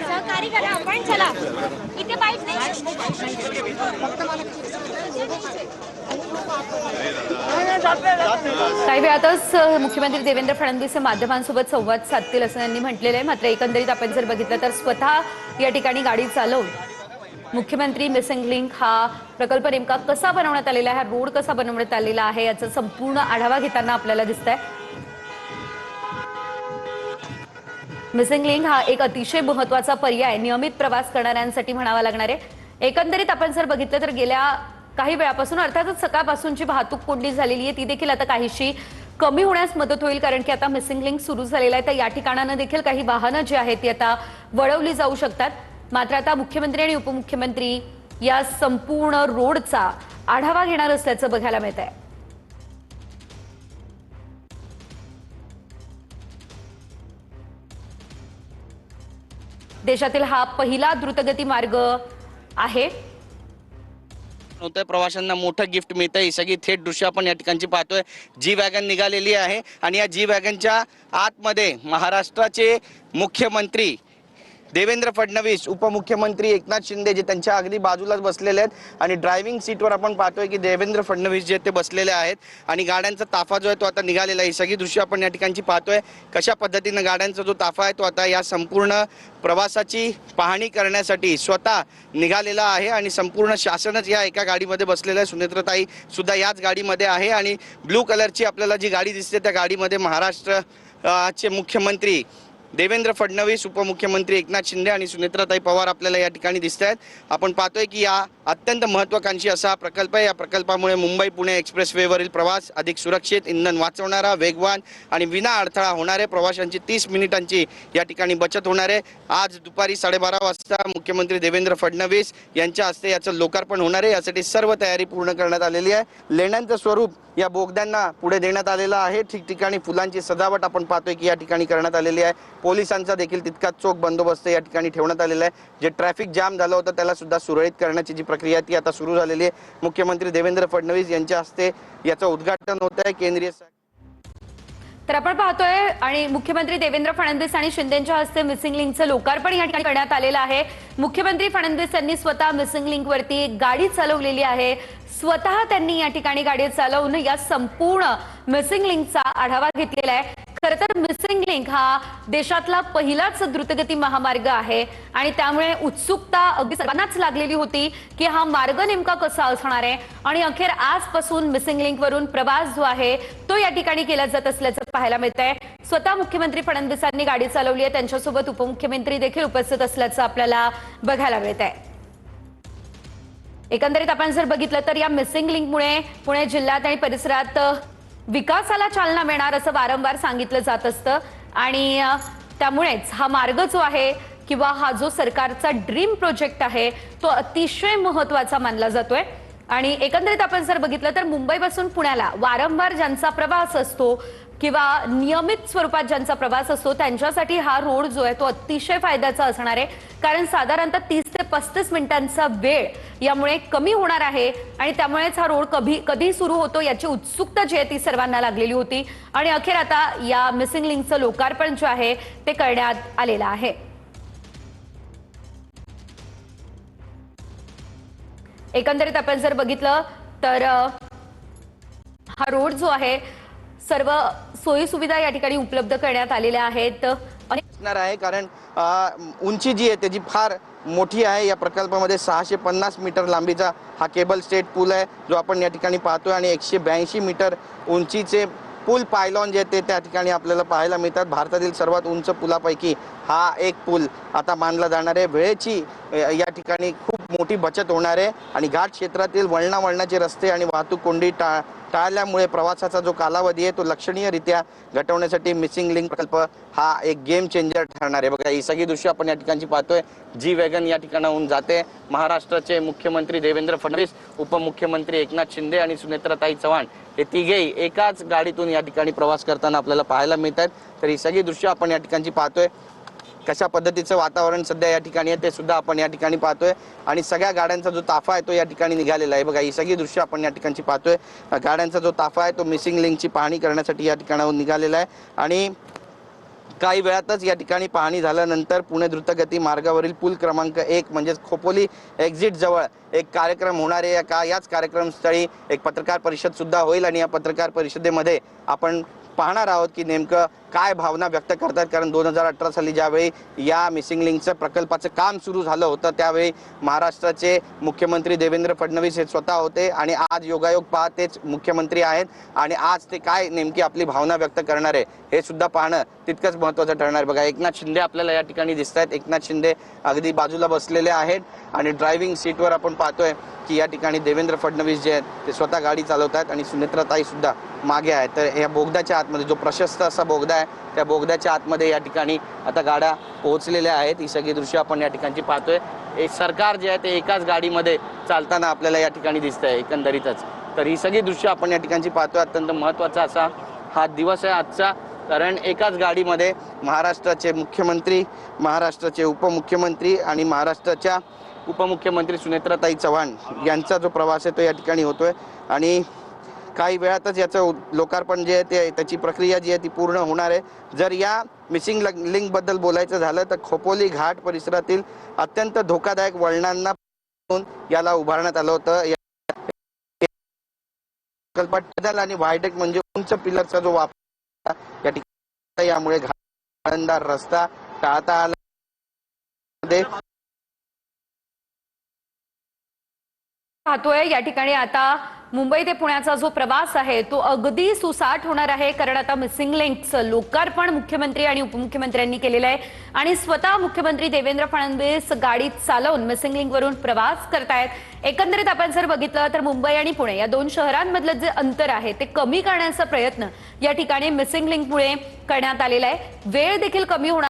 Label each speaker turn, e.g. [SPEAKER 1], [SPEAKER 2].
[SPEAKER 1] सहकारी करा आपण चला इथे बाईट नाही
[SPEAKER 2] काही वेळातच मुख्यमंत्री देवेंद्र फडणवीस हे माध्यमांसोबत संवाद साधतील असं त्यांनी म्हटलेलं आहे। मात्र एकंदरीत आपण जर बघितलं तर स्वतः या ठिकाणी गाडी चालवून मुख्यमंत्री मिसिंग लिंक हा प्रकल्प नेमका कसा बनवण्यात आलेला आहे, हा रोड कसा बनवण्यात आलेला आहे याचा संपूर्ण आढावा घेताना आपल्याला दिसतंय। मिसिंग लिंक हा एक अतिशय महत्त्वाचा पर्याय नियमित प्रवास करणाऱ्यांसाठी म्हणावा लागणार आहे। एकंदरीत आपण जर बघितलं तर गेल्या काही वेळापासून अर्थातच सकाळपासूनची वाहतूक कोंडी झालेली आहे ती देखील आता काहीशी कमी होण्यास मदत होईल, कारण की आता मिसिंग लिंक सुरू झालेला आहे। तर या ठिकाणांना देखील काही वाहनं जी आहेत ती आता वळवली जाऊ शकतात। मात्र आता मुख्यमंत्री आणि उपमुख्यमंत्री या संपूर्ण रोडचा आढावा घेणार असल्याचं बघायला मिळत आहे। देशातील हा पहिला द्रुतगती मार्ग आहे।
[SPEAKER 3] होतंय, प्रवाशांना मोठं गिफ्ट मिळतंय। ही सगळी थेट दृश्य आपण या ठिकाणची पाहतोय। जी वॅगन निघालेली आहे आणि या जी वॅगनच्या आतमध्ये महाराष्ट्राचे मुख्यमंत्री देवेंद्र फडणवीस, उपमुख्यमंत्री एकनाथ शिंदे जे त्यांच्या अगदी बाजूलाच बसलेले आहेत आणि ड्रायव्हिंग सीटवर आपण पाहतोय की देवेंद्र फडणवीस जे ते बसलेले आहेत आणि गाड्यांचा ताफा जो आहे तो आता निघालेला आहे। ही सगळी दृश्य आपण या ठिकाणची पाहतोय कशा पद्धतीने गाड्यांचा जो ताफा आहे तो आता या संपूर्ण प्रवासाची पाहणी करण्यासाठी स्वतः निघालेला आहे आणि संपूर्ण शासनच या एका गाडीमध्ये बसलेलं आहे। सुनेत्रताई सुद्धा याच गाडीमध्ये आहे आणि ब्लू कलरची आपल्याला जी गाडी दिसते त्या गाडीमध्ये महाराष्ट्राचे मुख्यमंत्री देवेंद्र फडणवीस, उपमुख्यमंत्री एकनाथ शिंदे आणि सुनेत्राताई पवार आपल्याला या ठिकाणी दिसत आहेत। आपण पाहतोय की या अत्यंत महत्त्वाकांक्षी असा प्रकल्प आहे। या प्रकल्पामुळे मुंबई पुणे एक्सप्रेसवेवरील प्रवास अधिक सुरक्षित, इंधन वाचवणारा, वेगवान आणि विना अडथळा होणार आहे। प्रवाशांची 30 मिनिटांची या ठिकाणी बचत होणार आहे। आज दुपारी 12:30 वाजता मुख्यमंत्री देवेंद्र फडणवीस यांच्या हस्ते याचं लोकार्पण होणार आहे। यासाठी सर्व तयारी पूर्ण करण्यात आलेली आहे। लेण्यांचं स्वरूप या बोगद्यांना पुढे देण्यात आलेलं आहे। ठिकठिकाणी फुलांची सजावट आपण पाहतोय की या ठिकाणी करण्यात आलेली आहे। पोलिसांचा देखील तितकाच चोख बंदोबस्त या ठिकाणी ठेवण्यात आलेला आहे। जे ट्रॅफिक जाम झालं होतं त्याला सुद्धा सुरळीत करण्याची जी प्रक्रिया ती आता सुरू झालेली आहे। मुख्यमंत्री देवेंद्र फडणवीस यांच्या हस्ते याचं उद्घाटन होत आहे। केंद्रीय
[SPEAKER 2] तर आपण पाहतोय आणि मुख्यमंत्री देवेंद्र फडणवीस आणि शिंदेंच्या हस्ते मिसिंग लिंकचं लोकार्पण या ठिकाणी करण्यात आलेलं आहे। मुख्यमंत्री फडणवीस यांनी स्वतः मिसिंग लिंकवरती गाडी चालवलेली आहे। स्वतः त्यांनी या ठिकाणी गाडी चालवून या संपूर्ण मिसिंग लिंकचा आढावा घेतलेला आहे। खरं तर मिसिंग लिंक हा देशातला पहिलाच द्रुतगती महामार्ग आहे आणि त्यामुळे उत्सुकता अगदी सर्वांनाच लागलेली होती की हा मार्ग नेमका कसा असणार आहे आणि अखेर आजपासून मिसिंग लिंकवरून प्रवास जो आहे तो या ठिकाणी केला जात असल्याचं पाहायला मिळतंय। स्वतः मुख्यमंत्री फडणवीसांनी गाडी चालवली आहे, त्यांच्यासोबत उपमुख्यमंत्री देखील उपस्थित असल्याचं आपल्याला बघायला मिळतंय। एकंदरीत आपण जर बघितलं तर या मिसिंग लिंकमुळे पुणे जिल्ह्यात आणि परिसरात विकासाला चालना मिळणार असं वारंवार सांगितलं जात असतं आणि त्यामुळेच हा मार्ग जो आहे किंवा हा जो सरकारचा ड्रीम प्रोजेक्ट आहे तो अतिशय महत्त्वाचा मानला जातोय। आणि एकंदरीत आपण जर बघितलं तर मुंबईपासून पुण्याला वारंवार ज्यांचा प्रवास असतो किंवा नियमित स्वरूपात ज्यांचा प्रवास असतो त्यांच्यासाठी हा रोड जो आहे तो अतिशय फायद्याचा असणार आहे, कारण साधारणतः 30 ते 35 मिनिटांचा वेळ यामुळे कमी होणार आहे आणि त्यामुळेच हा रोड कधी सुरू होतो याची उत्सुकता जी आहे ती सर्वांना लागलेली होती आणि अखेर आता या मिसिंग लिंकचं लोकार्पण जे आहे ते करण्यात आलेलं आहे। एकंदरीत आपण जर बघितलं तर हा रोड जो आहे सर्व सोयी सुविधा या ठिकाणी उपलब्ध करण्यात आलेल्या आहेत।
[SPEAKER 3] असणार आहे कारण उंची जी आहे त्याची फार मोठी आहे। या प्रकल्पामध्ये 650 मीटर लांबीचा हा केबल स्टेट पूल आहे जो आपण या ठिकाणी पाहतोय आणि 182 मीटर उंचीचे पूल पायलॉन जे ते त्या ठिकाणी आपल्याला पाहायला मिळतात। भारतातील सर्वात उंच पुलापैकी हा एक पूल आता मानला जाणार आहे। वेळेची या ठिकाणी खूप मोठी बचत होणार आहे आणि घाट क्षेत्रातील वळणावळणाचे रस्ते आणि वाहतूक कोंडी टाळल्यामुळे प्रवासाचा जो कालावधी आहे तो लक्षणीयरित्या घटवण्यासाठी मिसिंग लिंक प्रकल्प हा एक गेम चेंजर ठरणार आहे। बघा ही सगळी दृश्य आपण या ठिकाणची पाहतोय। जी वॅगन या ठिकाणाहून जाते। महाराष्ट्राचे मुख्यमंत्री देवेंद्र फडणवीस, उपमुख्यमंत्री एकनाथ शिंदे आणि सुनेत्राताई चव्हाण हे तिघेही एकाच गाडीतून या ठिकाणी प्रवास करताना आपल्याला पाहायला मिळतात। तर ही सगळी दृश्य आपण या ठिकाणची पाहतोय। कशा पद्धतीचं वातावरण सध्या या ठिकाणी आहे ते सुद्धा आपण या ठिकाणी पाहतोय आणि सगळ्या गाड्यांचा जो ताफा आहे तो या ठिकाणी निघालेला आहे। बघा ही सगळी दृश्य आपण या ठिकाणची पाहतोय। गाड्यांचा जो ताफा आहे तो मिसिंग लिंकची पाहणी करण्यासाठी या ठिकाणाहून निघालेला आहे आणि काही वेळातच या ठिकाणी पाहणी झाल्यानंतर पुणे द्रुतगती मार्गावरील पूल क्रमांक 1 म्हणजेच खोपोली एक्झिट जवळ एक कार्यक्रम होणार आहे। याच कार्यक्रमस्थळी एक पत्रकार परिषद सुद्धा होईल आणि या पत्रकार परिषदेमध्ये आपण पाहणार आहोत की नेमकं काय भावना व्यक्त करतात। कारण 2018 साली ज्यावेळी या मिसिंग लिंकचं प्रकल्पाचं काम सुरू झालं होतं त्यावेळी महाराष्ट्राचे मुख्यमंत्री देवेंद्र फडणवीस हे स्वतः होते आणि आज योगायोग पहा तेच मुख्यमंत्री आहेत आणि आज ते काय नेमकी आपली भावना व्यक्त करणार आहे हे सुद्धा पाहणं तितकंच महत्त्वाचं ठरणार आहे। बघा एकनाथ शिंदे आपल्याला या ठिकाणी दिसत आहेत। एकनाथ शिंदे अगदी बाजूला बसलेले आहेत आणि ड्रायव्हिंग सीटवर आपण पाहतोय की या ठिकाणी देवेंद्र फडणवीस जे आहेत ते स्वतः गाडी चालवतात आणि सुनेत्राताई सुद्धा मागे आहेत। तर या बोगद्याच्या आतमध्ये जो प्रशस्त असा बोगदा आहे त्या बोगद्याच्या आतमध्ये या ठिकाणी आता गाड्या पोहोचलेल्या आहेत। ही सगळी दृश्य आपण या ठिकाणची पाहतोय। एक सरकार जे आहे ते एकाच गाडीमध्ये चालताना आपल्याला या ठिकाणी दिसतंय एकंदरीतच। तर ही सगळी दृश्य आपण या ठिकाणची पाहतोय। अत्यंत महत्त्वाचा असा हा दिवस आहे आजचा, कारण एकाच गाडीमध्ये महाराष्ट्राचे मुख्यमंत्री, महाराष्ट्राचे उपमुख्यमंत्री आणि महाराष्ट्राच्या उपमुख्यमंत्री सुनेत्राताई चव्हाण यांचा जो प्रवास आहे तो या ठिकाणी होतोय आणि काही वेळातच याचं लोकार्पण जे आहे ते त्याची प्रक्रिया जी आहे ती पूर्ण होणार आहे। जर या मिसिंग लिंक बद्दल बोलायचं झालं तर खोपोली घाट परिसरातील अत्यंत धोकादायक वळणांना याला उभारण्यात आलं होतं। प्रकल्पात टनल आणि व्हायडक्ट म्हणजे उंच पिलरचा जो वापर या ठिकाणी यामुळे घाणदार रस्ता टाळता आला।
[SPEAKER 2] पाहतोय या ठिकाणी आता मुंबई ते पुण्याचा जो प्रवास आहे तो अगदी सुसाट होणार आहे, कारण आता मिसिंग लिंकचं लोकार्पण मुख्यमंत्री आणि उपमुख्यमंत्र्यांनी केलेलं आहे आणि स्वतः मुख्यमंत्री देवेंद्र फडणवीस गाडी चालवून मिसिंग लिंकवरून प्रवास करतायत। एकंदरीत आपण जर बघितलं तर मुंबई आणि पुणे या दोन शहरांमधलं जे अंतर आहे ते कमी करण्याचा प्रयत्न या ठिकाणी मिसिंग लिंकमुळे करण्यात आलेला आहे। वेळ देखील कमी होणार